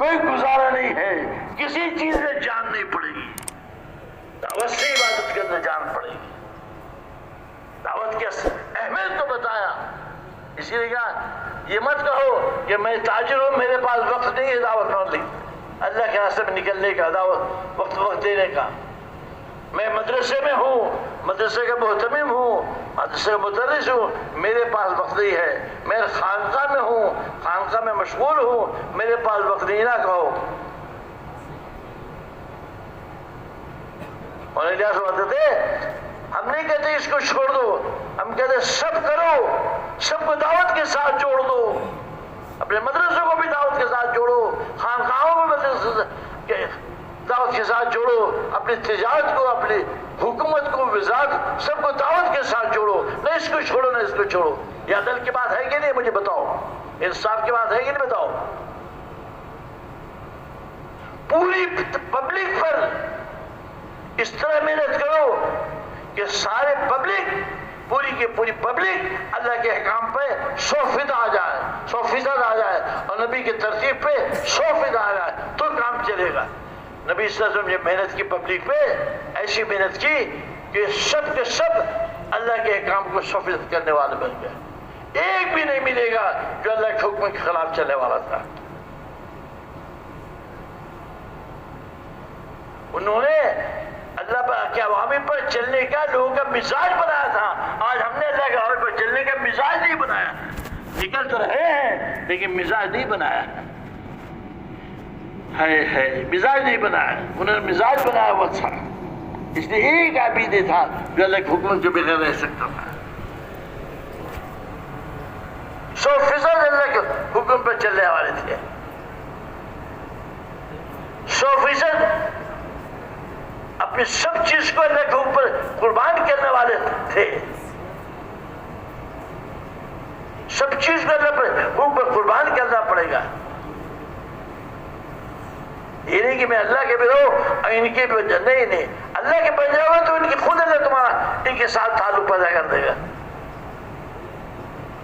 کوئی گزارا نہیں ہے، کسی چیز میں جان نہیں پڑے گی، دعوت سے عبادت کے اندر جان پڑے گی۔ دعوت کی اہمیت تو بتایا، اسی لیے کہا یہ مت کہو کہ میں تاجر ہوں، میرے پاس وقت نہیں ہے دعوت پڑھنے کا، اللہ کے راستے میں نکلنے کا، دعوت وقت دینے کا۔ میں مدرسے میں ہوں، مدرسے کا محتمم ہوں، مدرسے کا مدرس ہوں، میرے پاس وقت نہیں ہے۔ میں خانقاہ میں ہوں، خانقاہ میں مشغول ہوں، میرے پاس وقت نہیں، نہ کہو۔ اور الیاس فرماتے تھے ہم نہیں کہتے اس کو چھوڑ دو، ہم کہتے سب کرو، سب کو دعوت کے ساتھ جوڑ دو، اپنے مدرسوں کو بھی دعوت کے ساتھ جوڑو، خانقاہوں کو بھی دعوت کے ساتھ جوڑو، اپنی تجارت کو، اپنی حکومت کو، وزارت، سب کو دعوت کے ساتھ جوڑو، نہ اس کو چھوڑو نہ اس کو چھوڑو۔ یہ عدل کی بات ہے کہ نہیں مجھے بتاؤ، انصاف کی بات ہے کہ نہیں بتاؤ۔ پوری پبلک پر اس طرح محنت کرو کہ سارے پبلک، پوری کی پوری پبلک اللہ کے احکام پہ 100% آ جائے، 100% آ جائے، اور نبی کی ترتیب پہ 100% آ جائے تو کام چلے گا۔ نبی صلی اللہ علیہ وسلم نے محنت کی پبلک پہ، ایسی محنت کی کہ سب کے سب اللہ کے احکام کو 100% کرنے والے بن گئے۔ ایک بھی نہیں ملے گا جو اللہ کے حکم کے خلاف چلنے والا تھا۔ انہوں نے اللہ کے عوامی پر چلنے کا لوگوں کا مزاج بنایا تھا۔ آج ہم نے اللہ کے عوامی پر چلنے کا مزاج نہیں بنایا، نکل تو رہے ہیں لیکن مزاج نہیں بنایا ہے، مزاج نہیں بنایا۔ انہوں نے مزاج بنایا ہوا تھا، اس لیے ایک عابد تھا جو اللہ کے حکم کے بغیر رہ سکتا تھا۔ 100% اللہ کے حکم پر چلنے والے تھے، 100% اپنی سب چیز کو اللہ کے اوپر قربان کرنے والے تھے، سب چیز کو اللہ کے اوپر قربان کرنا پڑے گا۔ یہ نہیں کہ میں اللہ کے بھی رہوں ان کے بھی نہیں، اللہ کے بن جاؤ تو ان کی خود اللہ تمہارا ان کے ساتھ تعلق پیدا کر دے گا۔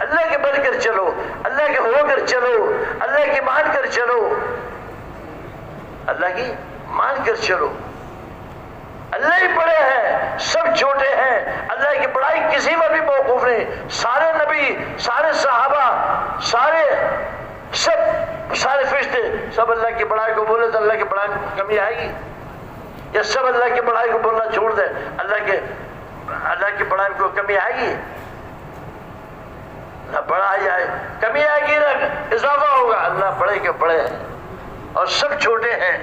اللہ کے بن کر چلو، اللہ کے ہو کر چلو، اللہ کی مان کر چلو، اللہ کی مان کر چلو۔ اللہ ہی بڑے ہیں، سب چھوٹے ہیں، اللہ کی بڑائی کسی پر بھی موقوف نہیں۔ سارے نبی، سارے صحابہ، سارے فرشتے سب اللہ کی بڑائی کو بولے تو اللہ کی بڑائی میں کمی آئے گی؟ یا سب اللہ کی بڑائی کو بولنا چھوڑ دے اللہ کی بڑائی میں کوئی کمی آئے گی؟ نہ بڑا جائے، کمی آئے گی نہ اضافہ ہوگا۔ اللہ بڑے کے بڑے ہیں اور سب چھوٹے ہیں،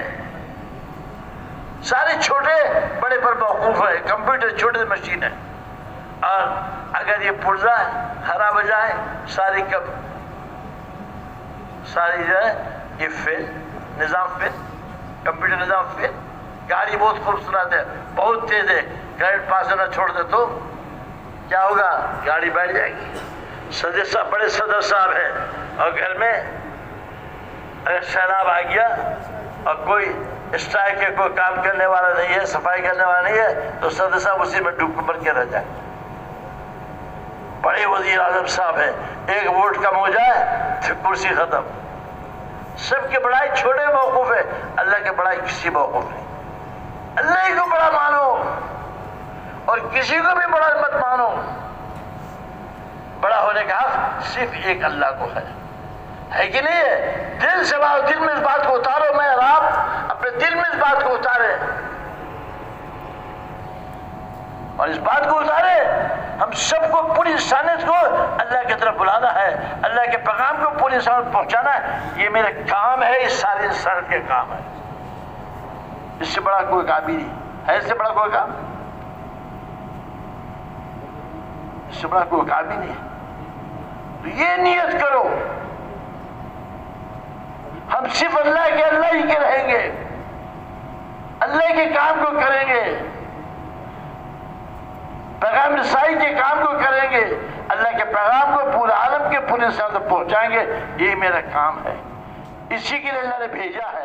سارے چھوٹے بڑے پر موقوف ہے۔ کمپیوٹر چھوٹی مشین ہے، اور اگر یہ پرزہ خراب ہو جائے ساری جو ہے یہ فیل، نظام فیل، کمپیوٹر نظام فیل۔ گاڑی بہت خوبصورت ہے، بہت تیز ہے، کرنٹ پاس ہونا چھوڑ دے تو کیا ہوگا؟ گاڑی بیٹھ جائے گی۔ بڑے صدر صاحب ہیں اور گھر میں اگر سیلاب آ گیا اور کوئی اسٹرائک کے کوئی کام کرنے والا نہیں ہے، صفائی کرنے والا نہیں ہے، تو صدر صاحب اسی میں ڈوب کر کے رہ جائے۔ بڑے وزیر اعظم صاحب ہیں، ایک ووٹ کم ہو جائے پھر کرسی ختم۔ سب کی بڑائی چھوٹے موقف ہے، اللہ کی بڑائی کسی موقف نہیں۔ اللہ ہی کو بڑا مانو اور کسی کو بھی بڑا مت مانو۔ بڑا ہونے کا حق صرف ایک اللہ کو ہے کہ نہیں ہے؟ دل سے دل میں اس بات کو اتارو، میں اور آپ اپنے دل میں اس بات کو اتارے اور اس بات کو اتارے ہم سب کو، پوری انسانیت کو اللہ کی طرف بلانا ہے، اللہ کے پیغام کو پوری انسانیت پہنچانا ہے۔ یہ میرا کام ہے، اس ساری انسانیت کے کام ہے۔ اس سے بڑا کوئی کام ہی نہیں ہے، اس سے بڑا کوئی کام، اس سے بڑا کوئی کام ہی نہیں ہے۔ تو یہ نیت کرو ہم صرف اللہ ہی کے رہیں گے، اللہ کے کام کو کریں گے، پیغام رسائی کے کام کو کریں گے، اللہ کے پیغام کو پورے عالم کے پورے انسان تک پہنچائیں گے۔ یہ میرا کام ہے، اسی کے لیے اللہ نے بھیجا ہے۔